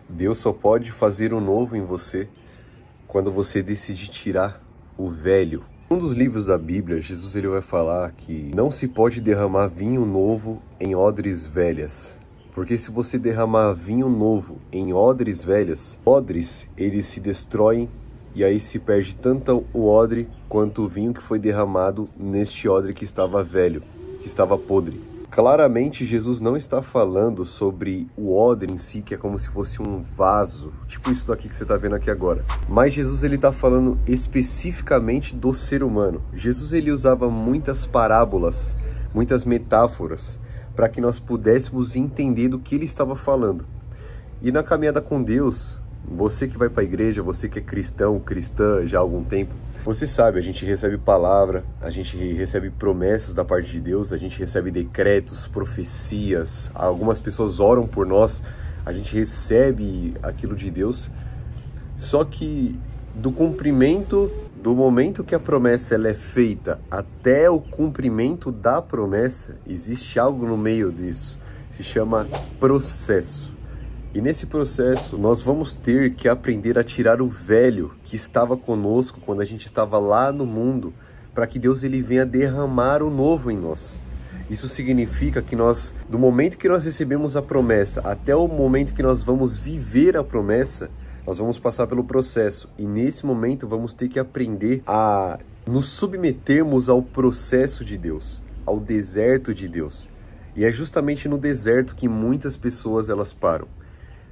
Deus só pode fazer o novo em você quando você decidir tirar o velho. Um dos livros da Bíblia, Jesus ele vai falar que não se pode derramar vinho novo em odres velhas. Porque se você derramar vinho novo em odres velhas, odres eles se destroem e aí se perde tanto o odre quanto o vinho que foi derramado neste odre que estava velho, que estava podre. Claramente Jesus não está falando sobre o odre em si, que é como se fosse um vaso, tipo isso daqui que você está vendo aqui agora. Mas Jesus ele está falando especificamente do ser humano. Jesus ele usava muitas parábolas, muitas metáforas, para que nós pudéssemos entender do que ele estava falando. E na caminhada com Deus, você que vai para a igreja, você que é cristão, cristã já há algum tempo, você sabe, a gente recebe palavra, a gente recebe promessas da parte de Deus, a gente recebe decretos, profecias, algumas pessoas oram por nós, a gente recebe aquilo de Deus, só que do cumprimento, do momento que a promessa ela é feita até o cumprimento da promessa, existe algo no meio disso, se chama processo. E nesse processo, nós vamos ter que aprender a tirar o velho que estava conosco quando a gente estava lá no mundo, para que Deus ele venha derramar o novo em nós. Isso significa que nós, do momento que nós recebemos a promessa até o momento que nós vamos viver a promessa, nós vamos passar pelo processo. E nesse momento vamos ter que aprender a nos submetermos ao processo de Deus, ao deserto de Deus. E é justamente no deserto que muitas pessoas elas param.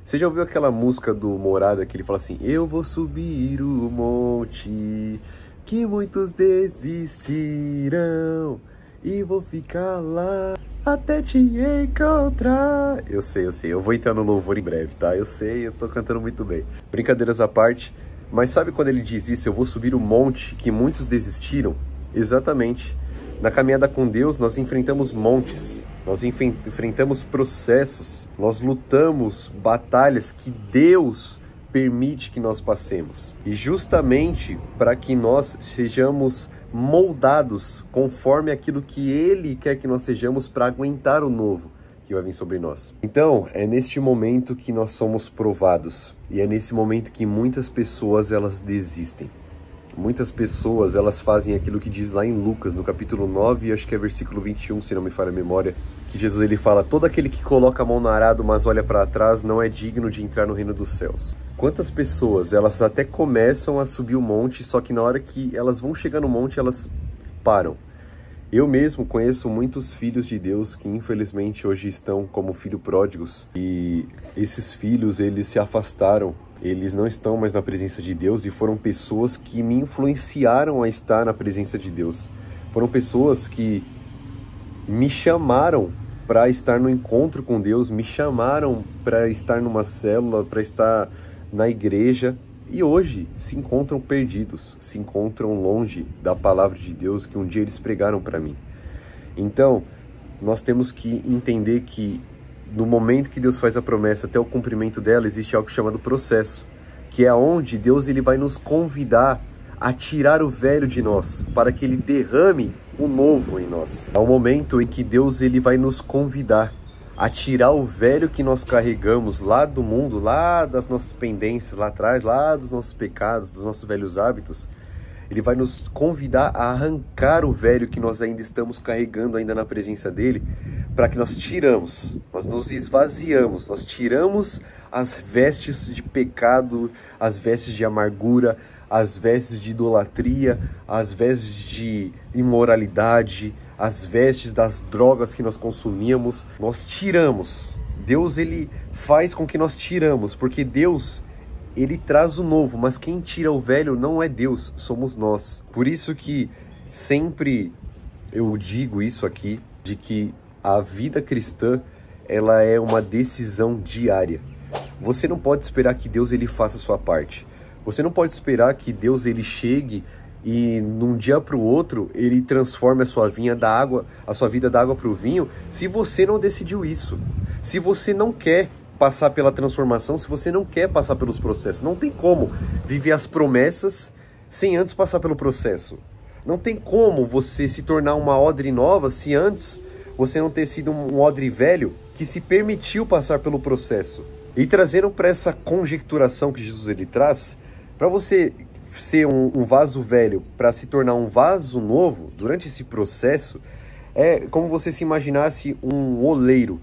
Você já ouviu aquela música do Morada que ele fala assim: eu vou subir o monte que muitos desistirão e vou ficar lá até te encontrar. Eu sei, eu vou entrar no louvor em breve, tá? Eu sei, eu tô cantando muito bem. Brincadeiras à parte, mas sabe quando ele diz isso, eu vou subir o monte que muitos desistiram? Exatamente. Na caminhada com Deus, nós enfrentamos montes, nós enfrentamos processos, nós lutamos batalhas que Deus permite que nós passemos. E justamente para que nós sejamos moldados conforme aquilo que Ele quer que nós sejamos para aguentar o novo que vai vir sobre nós. Então, é neste momento que nós somos provados. E é nesse momento que muitas pessoas elas desistem. Muitas pessoas, elas fazem aquilo que diz lá em Lucas, no capítulo 9, acho que é versículo 21, se não me falha a memória, que Jesus ele fala: todo aquele que coloca a mão no arado, mas olha para trás, não é digno de entrar no reino dos céus. Quantas pessoas, elas até começam a subir o monte, só que na hora que elas vão chegar no monte, elas param. Eu mesmo conheço muitos filhos de Deus que infelizmente hoje estão como filhos pródigos, e esses filhos, eles se afastaram. Eles não estão mais na presença de Deus e foram pessoas que me influenciaram a estar na presença de Deus. Foram pessoas que me chamaram para estar no encontro com Deus, me chamaram para estar numa célula, para estar na igreja. E hoje se encontram perdidos, se encontram longe da palavra de Deus que um dia eles pregaram para mim. Então, nós temos que entender que no momento que Deus faz a promessa até o cumprimento dela, existe algo chamado processo, que é onde Deus ele vai nos convidar a tirar o velho de nós, para que Ele derrame o novo em nós. É o momento em que Deus ele vai nos convidar a tirar o velho que nós carregamos lá do mundo, lá das nossas pendências, lá atrás, lá dos nossos pecados, dos nossos velhos hábitos. Ele vai nos convidar a arrancar o velho que nós ainda estamos carregando ainda na presença dele, para que nós nos esvaziamos, nós tiramos as vestes de pecado, as vestes de amargura, as vestes de idolatria, as vestes de imoralidade, as vestes das drogas que nós consumíamos. Nós tiramos. Deus ele faz com que nós tiramos, porque Deus ele traz o novo, mas quem tira o velho não é Deus, somos nós. Por isso que sempre eu digo isso aqui, de que a vida cristã, ela é uma decisão diária. Você não pode esperar que Deus ele faça a sua parte. Você não pode esperar que Deus ele chegue e num dia para o outro ele transforme a sua vida da água para o vinho, se você não decidiu isso. Se você não quer passar pela transformação, se você não quer passar pelos processos. Não tem como viver as promessas sem antes passar pelo processo. Não tem como você se tornar uma odre nova se antes você não ter sido um odre velho que se permitiu passar pelo processo. E trazendo para essa conjecturação que Jesus ele traz, para você ser um vaso velho para se tornar um vaso novo, durante esse processo, é como você se imaginasse um oleiro.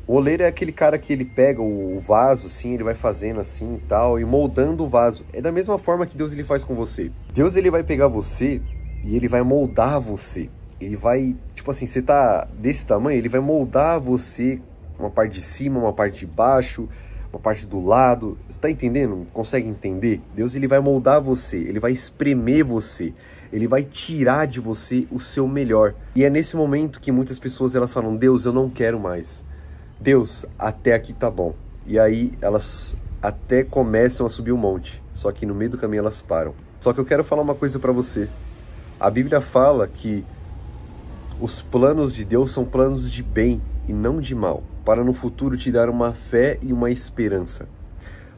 O oleiro é aquele cara que ele pega o vaso, assim, ele vai fazendo assim e tal, e moldando o vaso. É da mesma forma que Deus ele faz com você. Deus ele vai pegar você e ele vai moldar você. Ele vai, tipo assim, você tá desse tamanho, ele vai moldar você, uma parte de cima, uma parte de baixo, uma parte do lado. Você tá entendendo? Consegue entender? Deus ele vai moldar você, ele vai espremer você, ele vai tirar de você o seu melhor. E é nesse momento que muitas pessoas elas falam: Deus, eu não quero mais. Deus, até aqui tá bom. E aí elas até começam a subir um monte, só que no meio do caminho elas param. Só que eu quero falar uma coisa pra você. A Bíblia fala que os planos de Deus são planos de bem e não de mal, para no futuro te dar uma fé e uma esperança.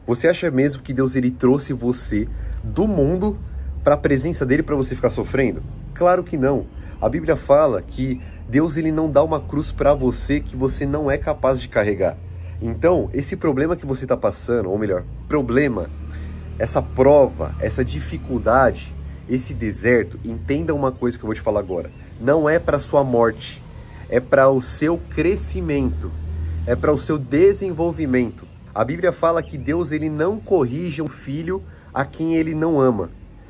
Você acha mesmo que Deus ele trouxe você do mundo para a presença dele para você ficar sofrendo? Claro que não. A Bíblia fala que Deus ele não dá uma cruz para você que você não é capaz de carregar. Então, esse problema que você está passando, ou melhor, problema, essa prova, essa dificuldade, esse deserto, entenda uma coisa que eu vou te falar agora. Não é para sua morte, é para o seu crescimento, é para o seu desenvolvimento. A Bíblia fala que Deus ele não corrige um filho a quem ele não ama.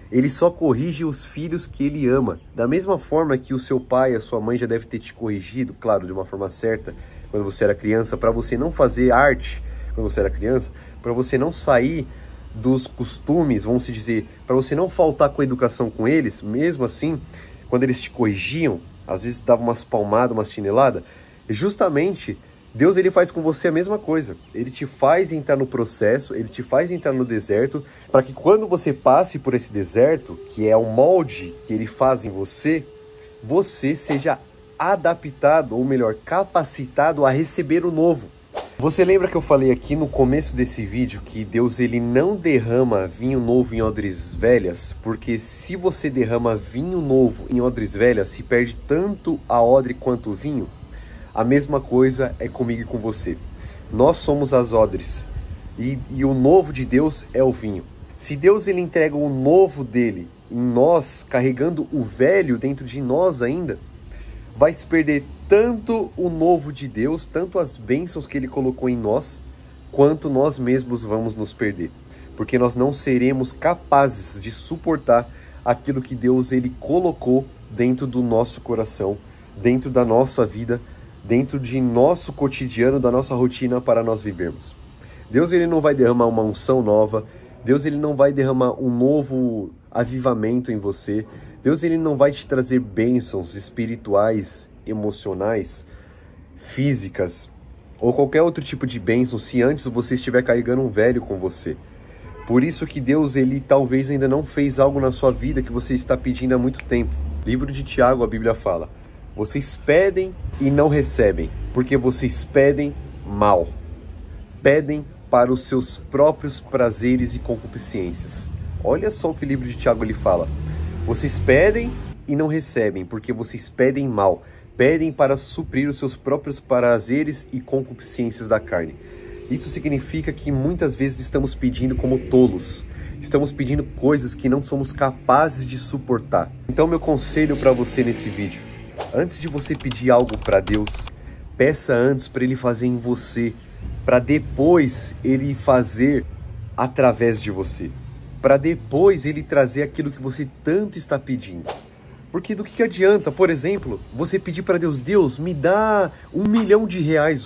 Ele só corrige os filhos que ele ama. Da mesma forma que o seu pai, a sua mãe já deve ter te corrigido, claro, de uma forma certa, quando você era criança, para você não fazer arte quando você era criança, para você não sair dos costumes, vamos se dizer, para você não faltar com a educação com eles, mesmo assim, quando eles te corrigiam, às vezes davam umas palmadas, umas chineladas, justamente Deus ele faz com você a mesma coisa. Ele te faz entrar no processo, ele te faz entrar no deserto, para que quando você passe por esse deserto, que é o molde que ele faz em você, você seja adaptado, ou melhor, capacitado a receber o novo. Você lembra que eu falei aqui no começo desse vídeo que Deus ele não derrama vinho novo em odres velhas? Porque se você derrama vinho novo em odres velhas, se perde tanto a odre quanto o vinho. A mesma coisa é comigo e com você. Nós somos as odres e o novo de Deus é o vinho. Se Deus ele entrega o novo dele em nós, carregando o velho dentro de nós ainda, vai se perder tanto o novo de Deus, tanto as bênçãos que ele colocou em nós, quanto nós mesmos vamos nos perder. Porque nós não seremos capazes de suportar aquilo que Deus ele colocou dentro do nosso coração, dentro da nossa vida, dentro de nosso cotidiano, da nossa rotina para nós vivermos. Deus ele não vai derramar uma unção nova, Deus ele não vai derramar um novo avivamento em você, Deus ele não vai te trazer bênçãos espirituais, emocionais, físicas ou qualquer outro tipo de bênção se antes você estiver carregando um velho com você. Por isso que Deus ele talvez ainda não fez algo na sua vida que você está pedindo há muito tempo. Livro de Tiago, a Bíblia fala: vocês pedem e não recebem, porque vocês pedem mal. Pedem para os seus próprios prazeres e concupiscências. Olha só o que o livro de Tiago ele fala. Vocês pedem e não recebem, porque vocês pedem mal. Pedem para suprir os seus próprios prazeres e concupiscências da carne. Isso significa que muitas vezes estamos pedindo como tolos. Estamos pedindo coisas que não somos capazes de suportar. Então meu conselho para você nesse vídeo: antes de você pedir algo para Deus, peça antes para Ele fazer em você, para depois Ele fazer através de você, para depois Ele trazer aquilo que você tanto está pedindo. Porque do que adianta, por exemplo, você pedir para Deus: Deus, me dá R$1 milhão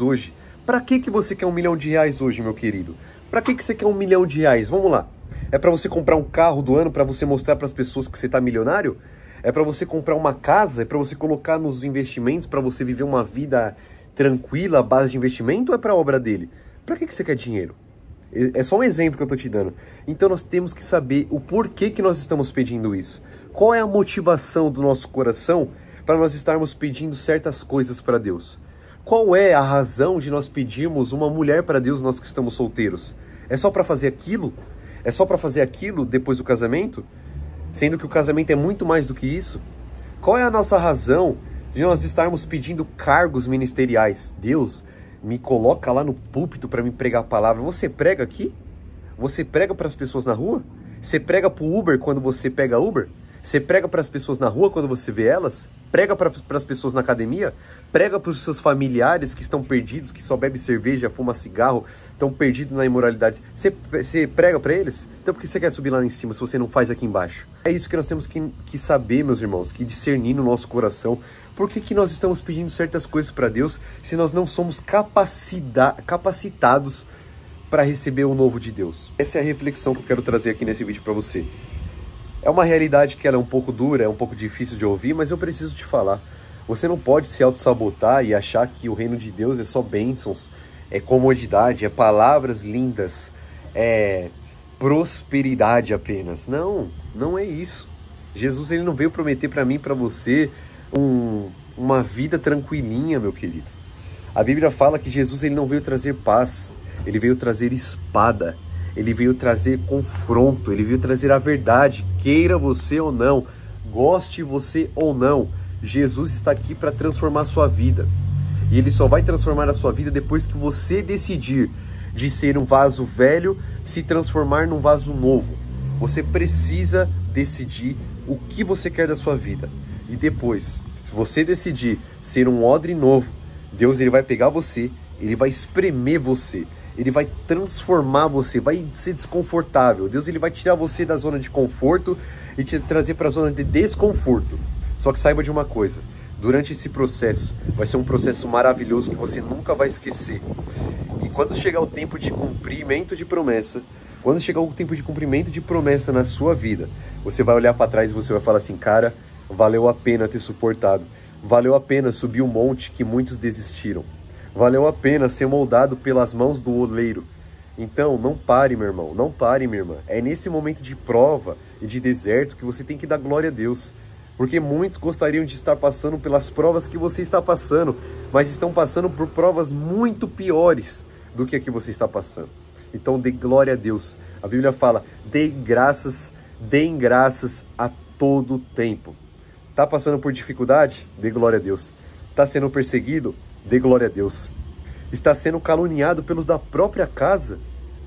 hoje. Para que você quer R$1 milhão hoje, meu querido? Para que você quer R$1 milhão? Vamos lá. É para você comprar um carro do ano, para você mostrar para as pessoas que você está milionário? É para você comprar uma casa? É para você colocar nos investimentos, para você viver uma vida tranquila à base de investimento? Ou é para a obra dele? Para que você quer dinheiro? É só um exemplo que eu estou te dando. Então nós temos que saber o porquê que nós estamos pedindo isso. Qual é a motivação do nosso coração para nós estarmos pedindo certas coisas para Deus? Qual é a razão de nós pedirmos uma mulher para Deus, nós que estamos solteiros? É só para fazer aquilo? É só para fazer aquilo depois do casamento? Sendo que o casamento é muito mais do que isso? Qual é a nossa razão de nós estarmos pedindo cargos ministeriais? Deus, me coloca lá no púlpito para me pregar a palavra. Você prega aqui? Você prega para as pessoas na rua? Você prega para o Uber quando você pega Uber? Você prega para as pessoas na rua quando você vê elas? Prega para as pessoas na academia? Prega para os seus familiares que estão perdidos, que só bebem cerveja, fuma cigarro, estão perdidos na imoralidade. Você prega para eles? Então por que você quer subir lá em cima se você não faz aqui embaixo? É isso que nós temos que saber, meus irmãos, que discernir no nosso coração. Por que nós estamos pedindo certas coisas para Deus se nós não somos capacitados para receber o novo de Deus? Essa é a reflexão que eu quero trazer aqui nesse vídeo para você. É uma realidade que ela é um pouco dura, é um pouco difícil de ouvir, mas eu preciso te falar. Você não pode se auto-sabotar e achar que o reino de Deus é só bênçãos, é comodidade, é palavras lindas, é prosperidade apenas. Não, não é isso. Jesus, ele não veio prometer para mim e para você uma vida tranquilinha, meu querido. A Bíblia fala que Jesus, ele não veio trazer paz, ele veio trazer espada. Ele veio trazer confronto, ele veio trazer a verdade, queira você ou não, goste você ou não, Jesus está aqui para transformar a sua vida. E ele só vai transformar a sua vida depois que você decidir de ser um vaso velho, se transformar num vaso novo. Você precisa decidir o que você quer da sua vida. E depois, se você decidir ser um odre novo, Deus, ele vai pegar você, ele vai espremer você. Ele vai transformar você, vai ser desconfortável. Deus, ele vai tirar você da zona de conforto e te trazer para a zona de desconforto. Só que saiba de uma coisa, durante esse processo, vai ser um processo maravilhoso que você nunca vai esquecer. E quando chegar o tempo de cumprimento de promessa, quando chegar o tempo de cumprimento de promessa na sua vida, você vai olhar para trás e você vai falar assim, cara, valeu a pena ter suportado. Valeu a pena subir um monte que muitos desistiram. Valeu a pena ser moldado pelas mãos do oleiro. Então, não pare, meu irmão, não pare, minha irmã. É nesse momento de prova e de deserto que você tem que dar glória a Deus. Porque muitos gostariam de estar passando pelas provas que você está passando, mas estão passando por provas muito piores do que a que você está passando. Então, dê glória a Deus. A Bíblia fala, deem graças a todo tempo. Está passando por dificuldade? Dê glória a Deus. Está sendo perseguido? Dê glória a Deus. Está sendo caluniado pelos da própria casa?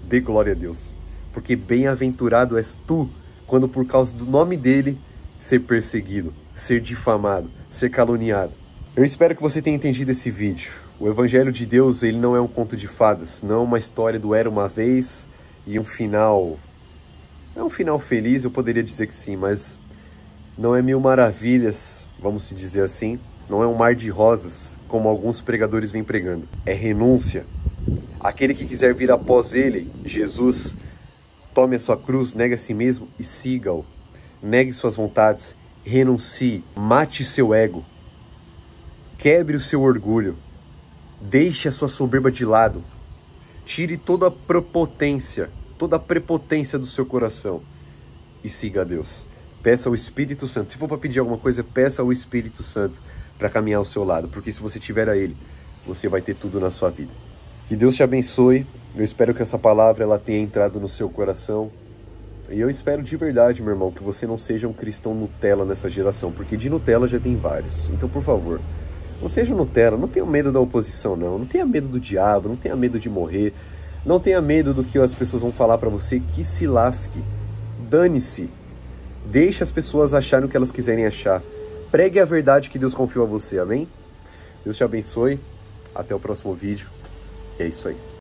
Dê glória a Deus. Porque bem-aventurado és tu, quando por causa do nome dele, ser perseguido, ser difamado, ser caluniado. Eu espero que você tenha entendido esse vídeo. O Evangelho de Deus, ele não é um conto de fadas, não é uma história do era uma vez e um final... É um final feliz, eu poderia dizer que sim, mas não é mil maravilhas, vamos se dizer assim. Não é um mar de rosas, como alguns pregadores vêm pregando. É renúncia. Aquele que quiser vir após ele, Jesus, tome a sua cruz, negue a si mesmo e siga-o. Negue suas vontades, renuncie, mate seu ego. Quebre o seu orgulho. Deixe a sua soberba de lado. Tire toda a prepotência do seu coração e siga a Deus. Peça ao Espírito Santo. Se for para pedir alguma coisa, peça ao Espírito Santo para caminhar ao seu lado, porque se você tiver a ele, você vai ter tudo na sua vida. Que Deus te abençoe. Eu espero que essa palavra ela tenha entrado no seu coração. E eu espero de verdade, meu irmão, que você não seja um cristão Nutella nessa geração, porque de Nutella já tem vários. Então, por favor, não seja Nutella, não tenha medo da oposição, não. Não tenha medo do diabo, não tenha medo de morrer. Não tenha medo do que as pessoas vão falar para você, que se lasque. Dane-se. Deixe as pessoas acharem o que elas quiserem achar. Pregue a verdade que Deus confiou a você, amém? Deus te abençoe. Até o próximo vídeo. É isso aí.